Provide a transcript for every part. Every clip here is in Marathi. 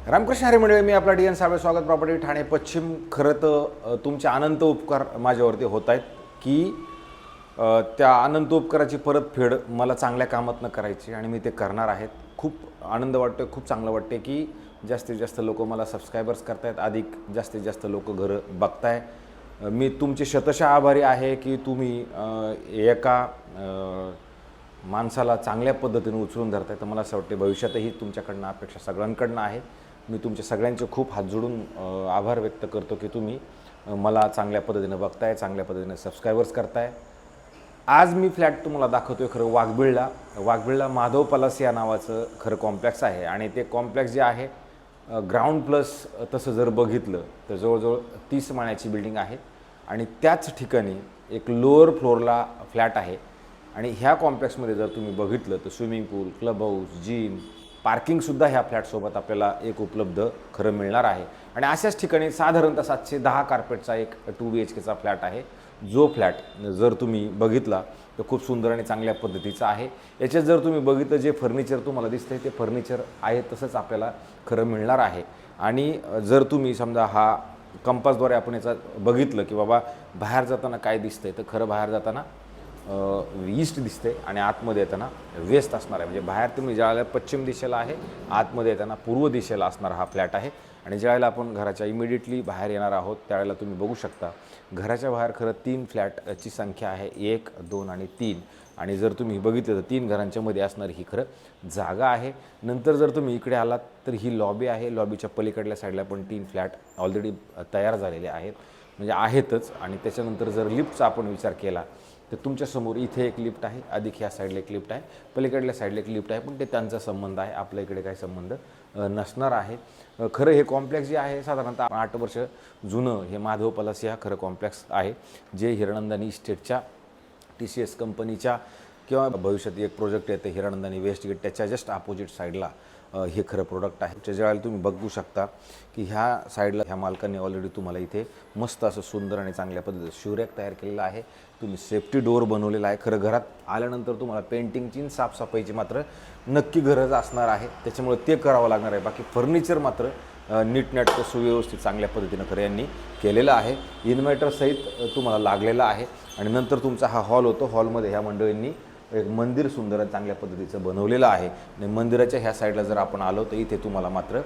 रामकृष्ण हरी मंडळी, मी आपला डी.एन. साबळे, स्वागत प्रॉपर्टी ठाणे पश्चिम. खरं तर तुमचे अनंत उपकार माझ्यावरती होत आहेत की त्या अनंत उपकाराची परतफेड मला चांगल्या कामातनं करायची आणि मी ते करणार आहेत. खूप आनंद वाटतो, खूप चांगलं वाटते की जास्तीत जास्त लोक मला सबस्क्रायबर्स करतायत, अधिक जास्तीत जास्त लोक घरं बघताय. मी तुमचे शतशः आभारी आहे की तुम्ही एका माणसाला चांगल्या पद्धतीने उचलून धरताय. तर मला असं वाटते भविष्यातही तुमच्याकडनं अपेक्षा सगळ्यांकडनं आहे. मी तुमचे सगळ्यांचे खूप हात जोडून आभार व्यक्त करतो की तुम्ही मला चांगल्या पद्धतीने बघताय, चांगल्या पद्धतीने सबस्क्रायबर्स करताय. आज मी फ्लॅट तुम्हाला दाखवतोय खरं वाघबिळला माधव पलास या नावाचं खरं कॉम्प्लेक्स आहे. आणि ते कॉम्प्लेक्स जे आहे ग्राउंड प्लस तसं जर बघितलं तर जवळजवळ 30 माळ्याची बिल्डिंग आहे. आणि त्याच ठिकाणी एक लोअर फ्लोअरला फ्लॅट आहे. आणि ह्या कॉम्प्लेक्समध्ये जर तुम्ही बघितलं तर स्विमिंग पूल, क्लब हाऊस, जिम, पार्किंगसुद्धा ह्या फ्लॅटसोबत आपल्याला एक उपलब्ध खरं मिळणार आहे. आणि अशाच ठिकाणी साधारणतः 710 कार्पेटचा एक 2 BHKचा फ्लॅट आहे. जो फ्लॅट जर तुम्ही बघितला तर खूप सुंदर आणि चांगल्या पद्धतीचा आहे. याच्यात जर तुम्ही बघितलं जे फर्निचर तुम्हाला दिसतंय ते फर्निचर आहे तसंच आपल्याला खरं मिळणार आहे. आणि जर तुम्ही समजा हा कंपासद्वारे आपण याचा बघितलं की बाबा बाहेर जाताना काय दिसतंय, तर खरं बाहेर जाताना ईस्ट दिसते आणि आतमध्ये येताना वेस्ट असणार आहे. म्हणजे बाहेर तुम्ही ज्यावेळेला पश्चिम दिशेला आहे, आतमध्ये येताना पूर्व दिशेला असणारा हा फ्लॅट आहे. आणि ज्यावेळेला आपण घराच्या इमिडिएटली बाहेर येणार आहोत त्यावेळेला तुम्ही बघू शकता घराच्या बाहेर खरं 3 फ्लॅटची संख्या आहे, 1, 2 आणि 3. आणि जर तुम्ही बघितलं तर 3 घरांच्या मध्ये असणारी ही खरं जागा आहे. नंतर जर तुम्ही इकडे आलात तर ही लॉबी आहे. लॉबीच्या पलीकडल्या साईडला पण 3 फ्लॅट ऑलरेडी तयार झालेले आहेत, म्हणजे आहेतच. आणि त्याच्यानंतर जर लिफ्टचा आपण विचार केला तर तुमच्यासमोर इथे एक लिफ्ट आहे, अधिक ह्या साईडला एक लिफ्ट आहे, पलीकडल्या साईडला एक लिफ्ट आहे. पण ते त्यांचा संबंध आहे, आपल्या इकडे काही संबंध नसणार आहे. खरं हे कॉम्प्लेक्स जे आहे साधारणतः 8 वर्ष जुनं हे माधव पलास हा खरं कॉम्प्लेक्स आहे, जे हिरानंदानी इस्टेटच्या TCS कंपनीच्या किंवा भविष्यात एक प्रोजेक्ट येते हिरानंदानी वेस्टगेट त्याच्या जस्ट अपोजिट साईडला हे खरं प्रोडक्ट आहे. त्याच्या वेळेला तुम्ही बघू शकता की ह्या साईडला ह्या मालकाने ऑलरेडी तुम्हाला इथे मस्त असं सुंदर आणि चांगल्या पद्धतीचं शिवरॅक तयार केलेलं आहे. तुम्ही सेफ्टी डोअर बनवलेला आहे. खरं घरात आल्यानंतर तुम्हाला पेंटिंगची साफसफाईची मात्र नक्की गरज असणार आहे, त्याच्यामुळे ते करावं लागणार आहे. बाकी फर्निचर मात्र नीटनेटकं सुव्यवस्थित चांगल्या पद्धतीनं खरं यांनी केलेलं आहे. इन्व्हर्टरसहित तुम्हाला लागलेला आहे. आणि नंतर तुमचा हा हॉल होतो. हॉलमध्ये ह्या मंडळींनी एक मंदिर सुंदर आणि चांगल्या पद्धतीचं बनवलेलं आहे. आणि मंदिराच्या ह्या साईडला जर आपण आलो तर इथे तुम्हाला मात्र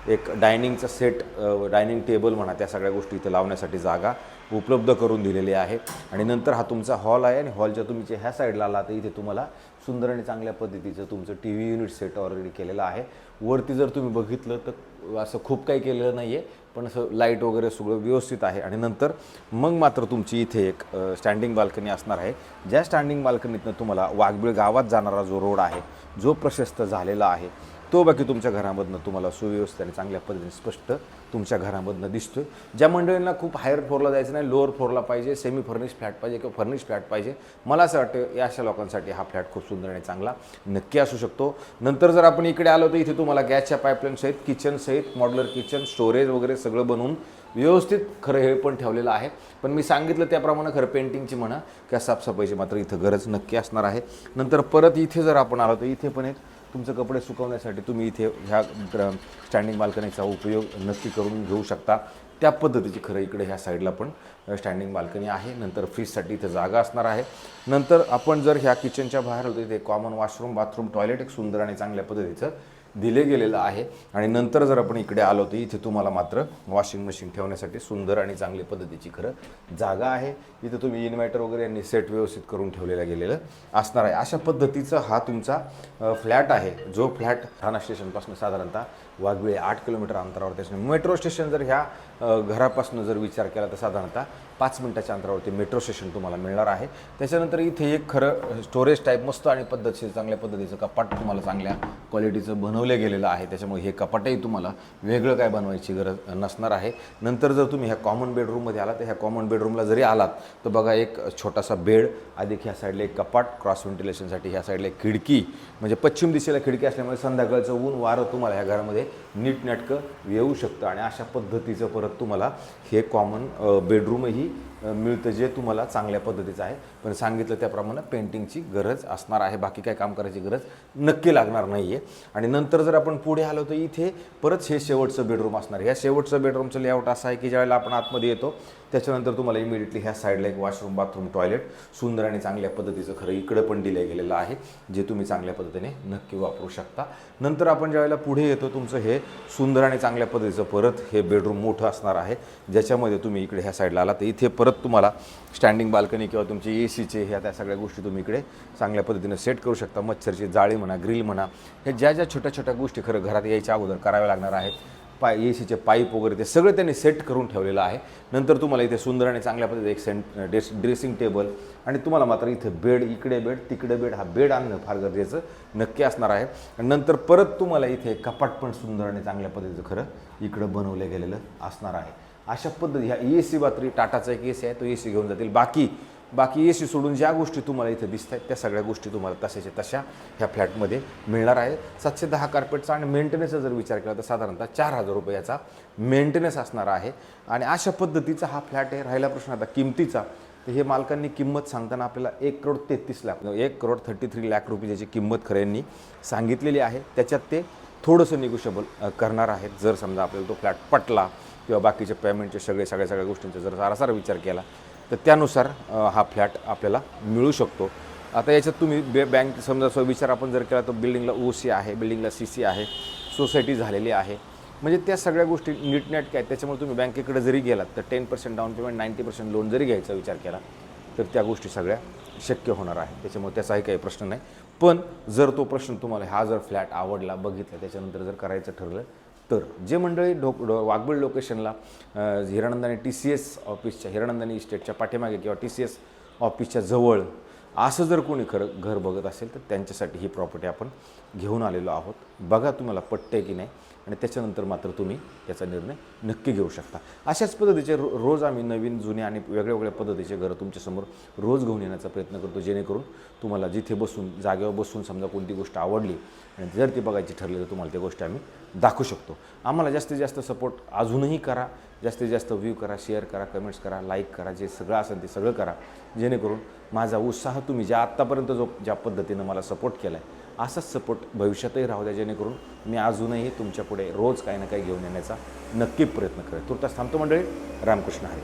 एक डायनिंगचा सेट, डायनिंग टेबल म्हणा, त्या सगळ्या गोष्टी इथे लावण्यासाठी जागा उपलब्ध करून दिलेली आहे. आणि नंतर हा तुमचा हॉल आहे. आणि हॉलच्या तुम्ही ह्या साईडला आला तर इथे तुम्हाला सुंदर आणि चांगल्या पद्धतीचं तुमचं TV युनिट सेट ऑलरेडी केलेलं आहे. वरती जर तुम्ही बघितलं तर असं खूप काही केलेलं नाही आहे, पण असं लाईट वगैरे सगळं व्यवस्थित आहे. आणि नंतर मग मात्र तुमची इथे एक स्टँडिंग बाल्कनी असणार आहे. ज्या स्टँडिंग बाल्कनीतनं तुम्हाला वाघबिळ गावात जाणारा जो रोड आहे, जो प्रशस्त झालेला आहे, तो बाकी तुमच्या घरामधनं तुम्हाला सुव्यवस्थित आणि चांगल्या पद्धतीने स्पष्ट तुमच्या घरामधनं दिसतो. ज्या मंडळींना खूप हायर फ्लोअरला जायचं नाही, लोअर फ्लोअरला पाहिजे, सेमी फर्निश फ्लॅट पाहिजे किंवा फर्निश फ्लॅट पाहिजे, मला असं वाटतं या अशा लोकांसाठी हा फ्लॅट खूप सुंदर आणि चांगला नक्की असू शकतो. नंतर जर आपण इकडे आलो तर इथे तुम्हाला गॅसच्या पाईपलाईन सहित, किचन सहित, मॉड्युलर किचन, स्टोरेज वगैरे सगळं बनवून व्यवस्थित खरं हे पण ठेवलेलं आहे. पण मी सांगितलं त्याप्रमाणे खरं पेंटिंगची म्हणा किंवा साफसफाईची मात्र इथं गरज नक्की असणार आहे. नंतर परत इथे जर आपण आलो तर इथे पण एक तुमचे कपडे सुकवण्यासाठी तुम्ही इथे ह्या स्टँडिंग बाल्कनीचा उपयोग नक्की करून घेऊ शकता. त्या पद्धतीची खरं इकडे ह्या साईडला पण स्टँडिंग बाल्कनी आहे. नंतर फ्रीजसाठी इथे जागा असणार आहे. नंतर आपण जर ह्या किचनच्या बाहेर होतो इथे कॉमन वॉशरूम, बाथरूम, टॉयलेट एक सुंदर आणि चांगल्या पद्धतीचं दिले गेलेलं आहे. आणि नंतर जर आपण इकडे आलो तर इथे तुम्हाला मात्र वॉशिंग मशीन ठेवण्यासाठी सुंदर आणि चांगली पद्धतीची खरं जागा आहे. इथे तुम्ही इन्व्हर्टर वगैरे यांनी सेट व्यवस्थित करून ठेवलेलं गेलेलं असणार आहे. अशा पद्धतीचा हा तुमचा फ्लॅट आहे, जो फ्लॅट ठाणा स्टेशनपासून साधारणतः वाघबिळे 8 किलोमीटर अंतरावर. त्याच्यामुळे मेट्रो स्टेशन जर ह्या घरापासून जर विचार केला तर साधारणतः 5 मिनिटाच्या अंतरावरती मेट्रो स्टेशन तुम्हाला मिळणार आहे. त्याच्यानंतर इथे एक खरं स्टोरेज टाईप मस्त आणि पद्धतशीर चांगल्या पद्धतीचं कपाट तुम्हाला चांगल्या क्वालिटीचं बनवलं गेलेलं आहे. त्याच्यामुळे हे कपाटही तुम्हाला वेगळं काय बनवायची गरज नसणार आहे. नंतर जर तुम्ही ह्या कॉमन बेडरूममध्ये आलात तर ह्या कॉमन बेडरूमला जरी आलात तर बघा एक छोटासा बेड, अधिक ह्या साईडला एक कपाट, क्रॉस व्हेंटिलेशनसाठी ह्या साईडला एक खिडकी, म्हणजे पश्चिम दिशेला खिडकी असल्यामुळे संध्याकाळचं ऊन वारं तुम्हाला ह्या घरामध्ये नीटनेटकं येऊ शकतं. आणि अशा पद्धतीचं परत तुम्हाला हे कॉमन बेडरूमही मिळतं जे तुम्हाला चांगल्या पद्धतीचं आहे. पण सांगितलं त्याप्रमाणे पेंटिंगची गरज असणार आहे, बाकी काय काम करायची गरज नक्की लागणार नाही आहे. आणि नंतर जर आपण पुढे आलो तर इथे परत हे शेवटचं बेडरूम असणार आहे. ह्या शेवटचं बेडरूमचं लेआउट असं आहे की ज्यावेळेला आपण आतमध्ये येतो त्याच्यानंतर तुम्हाला इमिडिएटली ह्या साईडला एक वॉशरूम, बाथरूम, टॉयलेट सुंदर आणि चांगल्या पद्धतीचं खरं इकडं पण दिलं गेलेलं आहे, जे तुम्ही चांगल्या पद्धतीने नक्की वापरू शकता. नंतर आपण ज्यावेळेला पुढे येतो तुमचं हे सुंदर आणि चांगल्या पद्धतीचं परत हे बेडरूम मोठं असणार आहे, ज्याच्यामध्ये तुम्ही इकडे ह्या साईडला आला तर इथे परत तुम्हाला स्टँडिंग बाल्कनी किंवा तुमची AC ह्या त्या सगळ्या गोष्टी तुम्ही इकडे चांगल्या पद्धतीने सेट करू शकता. मच्छरची जाळी म्हणा, ग्रिल म्हणा, हे ज्या छोट्या छोट्या गोष्टी खरं घरात यायच्या अगोदर कराव्या लागणार आहेत, AC पाईप वगैरे ते सगळं त्यांनी सेट करून ठेवलेलं आहे. नंतर तुम्हाला इथे सुंदर आणि चांगल्या पद्धतीने एक ड्रेसिंग टेबल आणि तुम्हाला मात्र इथे बेड, इकडे बेड तिकडे बेड, हा बेड आणणं फार गरजेचं नक्की असणार आहे. आणि नंतर परत तुम्हाला इथे कपाट पण सुंदर आणि चांगल्या पद्धतीचं खरं इकडं बनवलं गेलेलं असणार आहे. अशा पद्धती ह्या AC बात्री टाटाचा एक AC आहे, तो AC घेऊन जातील. बाकी AC सोडून ज्या गोष्टी तुम्हाला इथे दिसत आहेत त्या सगळ्या गोष्टी तुम्हाला तशाच्या तशा ह्या फ्लॅटमध्ये मिळणार आहे. 710 कार्पेटचा आणि मेंटेनन्सचा जर विचार केला तर साधारणतः 4,000 रुपयाचा मेंटेनन्स असणार आहे. आणि अशा पद्धतीचा हा फ्लॅट आहे. राहिला प्रश्न आता किमतीचा, तर हे मालकांनी किंमत सांगताना आपल्याला 1,33 लाख रुपये ज्याची किंमत खरं यांनी सांगितलेली आहे. त्याच्यात ते थोडंसं निगोशिएबल करणार आहेत. जर समजा आपल्याला तो फ्लॅट पटला किंवा बाकीचे पेमेंटचे सगळ्या गोष्टींचा जर सारासार विचार केला तर त्यानुसार हा फ्लॅट आपल्याला मिळू शकतो. आता याच्यात तुम्ही बँक समजा विचार आपण जर केला तर बिल्डिंगला OC आहे, बिल्डिंगला CC आहे, सोसायटी झालेली आहे, म्हणजे त्या सगळ्या गोष्टी नीटनेटक्या आहेत. त्याच्यामुळे तुम्ही बँकेकडे जरी गेलात तर 10% डाऊन पेमेंट, 90% लोन जरी घ्यायचा विचार केला तर त्या गोष्टी सगळ्या शक्य होणार आहे. त्याच्यामुळे त्याचाही काही प्रश्न नाही. पण जर तो प्रश्न तुम्हाला हा जर फ्लॅट आवडला, बघितला, त्याच्यानंतर जर करायचं ठरलं तर जे मंडळी वाघबीळ लोकेशनला हिरानंदानी TCS ऑफिसच्या, हिरानंदानी इस्टेटच्या पाठीमागे किंवा TCS ऑफिसच्या जवळ असं जर कोणी खरं घर बघत असेल तर त्यांच्यासाठी ही प्रॉपर्टी आपण घेऊन आलेलो आहोत. बघा तुम्हाला पटते की नाही आणि त्याच्यानंतर मात्र तुम्ही याचा निर्णय नक्की घेऊ शकता. अशाच पद्धतीचे रोज आम्ही नवीन, जुने आणि वेगळ्या पद्धतीचे घरं तुमच्यासमोर रोज घेऊन येण्याचा प्रयत्न करतो, जेणेकरून तुम्हाला जिथे बसून, जागेवर बसून समजा कोणती गोष्ट आवडली आणि जर ती बघायची ठरली तर तुम्हाला त्या गोष्टी आम्ही दाखवू शकतो. आम्हाला जास्तीत जास्त सपोर्ट अजूनही करा, जास्तीत जास्त व्ह्यू करा, शेअर करा, कमेंट्स करा, लाईक करा, जे सगळं असेल ते सगळं करा, जेणेकरून माझा उत्साह तुम्ही आत्तापर्यंत ज्या पद्धतीनं मला सपोर्ट केला आहे असाच सपोर्ट भविष्यातही राहू द्या, जेणेकरून मी अजूनही तुमच्यापुढे रोज काही ना काही घेऊन येण्याचा नक्की प्रयत्न करेन. तुर्तास थांबतो मंडळी. रामकृष्ण हरी.